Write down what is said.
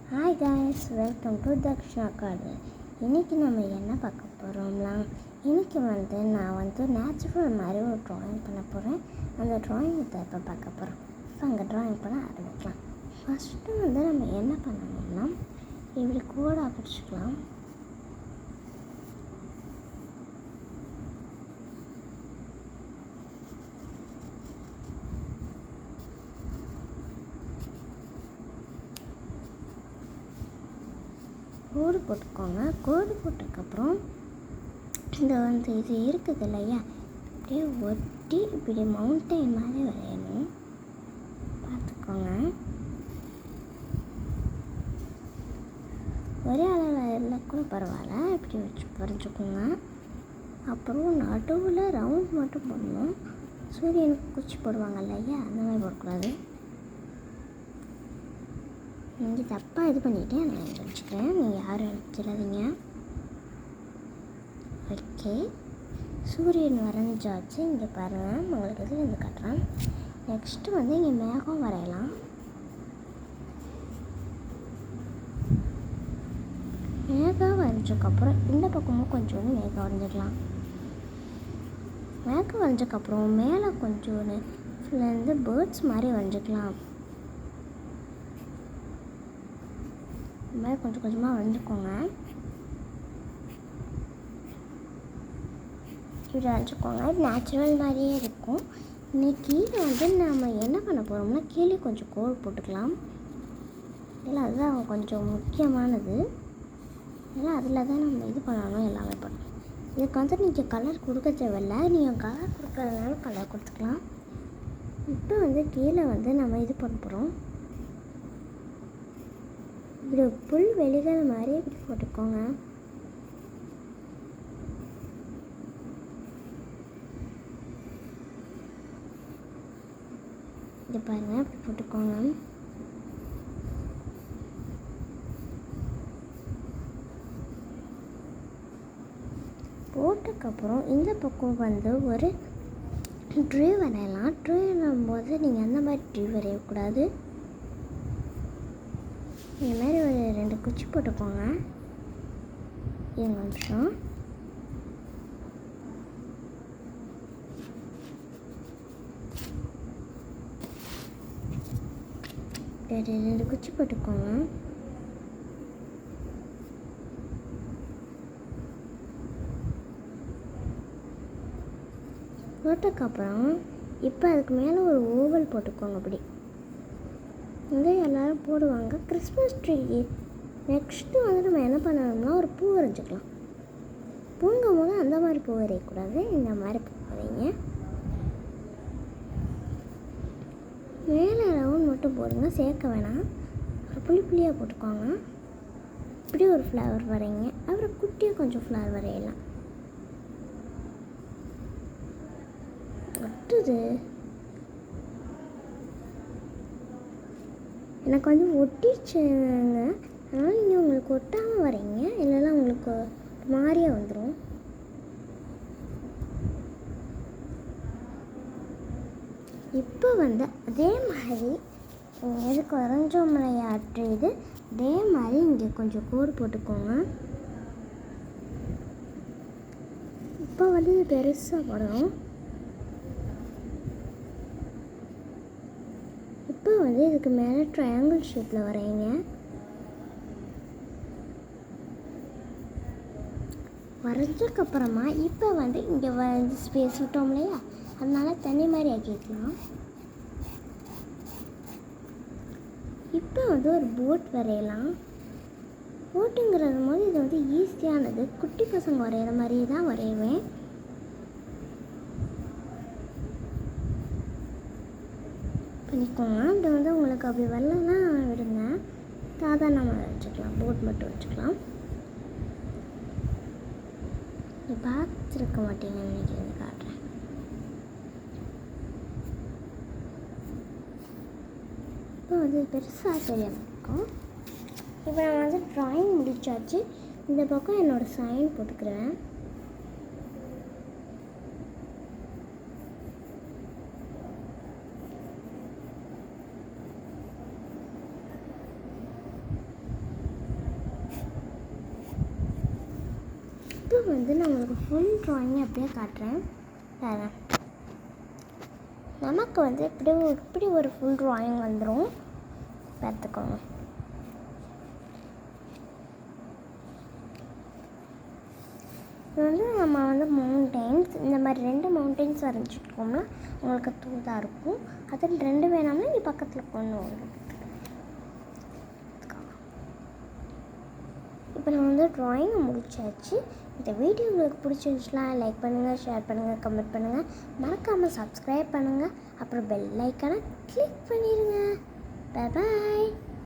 Hi guys, welcome to Dakshana card. இன்றைக்கி நம்ம என்ன பார்க்க போகிறோம்னா, இன்றைக்கி நான் நேச்சுரல் மாதிரி ஒரு ட்ராயிங் பண்ண போகிறேன். அந்த ட்ராயிங் இப்போ பார்க்க போகிறோம். அங்கே ட்ராயிங் பண்ண ஆரம்பிக்கலாம். ஃபஸ்ட்டு நம்ம என்ன பண்ணணும்னா, இப்படி கோடாக பிடிச்சிக்கலாம். கோடு போட்டுக்கோங்க. கோடு போட்டதுக்கப்புறம் இது இருக்குது இல்லையா, அப்படியே ஒட்டி இப்படி மவுண்டைன் மாதிரி வரையணும். பார்த்துக்கோங்க. ஒரே அளவில் கூட பரவாயில்ல, இப்படி வரைஞ்சிக்கோங்க. அப்புறம் நடுவில் ரவுண்ட் மட்டும் போடணும். சூரியனுக்கு குச்சி போடுவாங்க இல்லையா, அந்த மாதிரி போடக்கூடாது. நீங்கள் தப்பாக இது பண்ணிவிட்டேன், நான் வச்சுக்கிறேன். நீங்கள் யாரும் எடுத்துடாதீங்க. ஓகே, சூரியன் வரைஞ்சாச்சு. இங்கே பாருங்கள், உங்களுக்கு இருந்து காட்டுறேன். நெக்ஸ்ட்டு இங்கே மேகம் வரையலாம். மேகம் வரைஞ்சதுக்கப்புறம் இந்த பக்கமும் கொஞ்சம் மேகம் வரைஞ்சிக்கலாம். மேகம் வரைஞ்சதுக்கப்புறம் மேலே கொஞ்சோன்னு பேர்ட்ஸ் மாதிரி வரைஞ்சிக்கலாம். இந்த மாதிரி கொஞ்சம் கொஞ்சமாக வரைஞ்சிக்கோங்க. இப்படி வரைஞ்சிக்கோங்க. இது நேச்சுரல் மாதிரியே இருக்கும். இன்னைக்கு நம்ம என்ன பண்ண போகிறோம்னா, கீழே கொஞ்சம் கோடு போட்டுக்கலாம். இல்லை, அதுதான் கொஞ்சம் முக்கியமானது. இல்லை, அதில் தான் நம்ம இது பண்ணணும், எல்லாமே பண்ணணும். இதுக்கு நீங்கள் கலர் கொடுக்க தேவையில்லை. நீங்கள் கலர் கொடுக்கறதுனால கலர் கொடுத்துக்கலாம். இப்போ கீழே நம்ம இது பண்ண போகிறோம். இப்படி புல் வெளிகள் மாதிரி இப்படி போட்டுக்கோங்க. இது பாருங்கள், இப்படி போட்டுக்கோங்க. போட்டதுக்கப்புறம் இந்த பக்கம் ஒரு ட்ரீ வரையலாம். ட்ரீ வரும்போது நீங்கள் அந்த மாதிரி ட்ரீ வரையக்கூடாது. இந்த மாதிரி ஒரு 2 குச்சி போட்டுக்கோங்க. நிமிஷம். ரெண்டு குச்சி போட்டுக்கோங்க. போட்டதுக்கப்புறம் இப்போ அதுக்கு மேலே ஒரு ஓவல் போட்டுக்கோங்க. அப்படி எல்லோரும் போடுவாங்க. Christmas tree. நெக்ஸ்ட்டு நம்ம என்ன பண்ணணும்னா, ஒரு பூ வரைஞ்சிக்கலாம். பூங்கும் போது அந்த மாதிரி பூ வரையக்கூடாது, இந்த மாதிரி பூ வரைங்க. மேலே ரவுண்ட் மட்டும் போடுங்க, சேர்க்க வேணாம். ஒரு புளியாக போட்டுக்கோங்க. இப்படி ஒரு ஃப்ளவர் வரைங்க. அப்புறம் குட்டியாக கொஞ்சம் ஃப்ளவர் வரையலாம். ஒட்டுது. எனக்கு ஒட்டிடுச்சுங்க. அதனால் நீங்கள் உங்களுக்கு ஒட்டாமல் வரைங்க, இல்லைன்னா உங்களுக்கு மாறியே வந்துடும். இப்போ அதே மாதிரி எதுக்கு வரைஞ்சோம்லையாற்று இது, அதே மாதிரி இங்கே கொஞ்சம் கோடு போட்டுக்கோங்க. இப்போ இது பெருசாக போடணும். இப்போ இதுக்கு மேலே ட்ரையாங்கிள் ஷேப்பில் வரைங்க. வரைஞ்சதுக்கப்புறமா இப்போ இங்கே ஸ்பேஸ் விட்டோம் இல்லையா, அதனால் தண்ணி மாதிரி ஆக்கிக்கலாம். இப்போ ஒரு போட் வரையலாம். போட்டுங்கிறது போது இது ஈஸியானது. குட்டி பசங்க வரைகிற மாதிரி தான் வரைவேன். பண்ணிக்கோங்க. அப்படி உங்களுக்கு அப்படி வரலன்னா விடுங்க, சாதாரணமாக வச்சுக்கலாம். போட் மட்டும் வச்சுக்கலாம். பார்த்துருக்க மாட்டீங்கன்னு நினைக்கிறேன், காட்டுறேன். இப்போ பெருசாக தெரியாமல் இருக்கும். இப்போ நான் ட்ராயிங் முடிச்சாச்சு. இந்த பக்கம் என்னோடய சைன் போட்டுக்கிறேன். வந்து நான் உங்களுக்கு ஃபுல் ட்ராயிங் அப்படியே காட்டுறேன். வேறு நமக்கு வந்து இப்படி ஒரு ஃபுல் ட்ராயிங் வந்துடும். பார்த்துக்கோங்க. இது வந்து நம்ம வந்து மவுண்டெயின்ஸ் இந்த மாதிரி 2 மவுண்டெயின்ஸ் வரைஞ்சிட்டோம்னா உங்களுக்கு தூதாக இருக்கும். அதில் 2 வேணாம்னா நீ பக்கத்தில் கொண்டு வரும். இப்போ நான் வந்து ட்ராயிங்கை முடிச்சாச்சு. இந்த வீடியோ உங்களுக்கு பிடிச்சிருந்துச்சுன்னா லைக் பண்ணுங்கள், ஷேர் பண்ணுங்கள், கமெண்ட் பண்ணுங்கள். மறக்காமல் சப்ஸ்கிரைப் பண்ணுங்கள். அப்புறம் பெல் ஐக்கானை கிளிக் பண்ணிடுங்க. பாய்.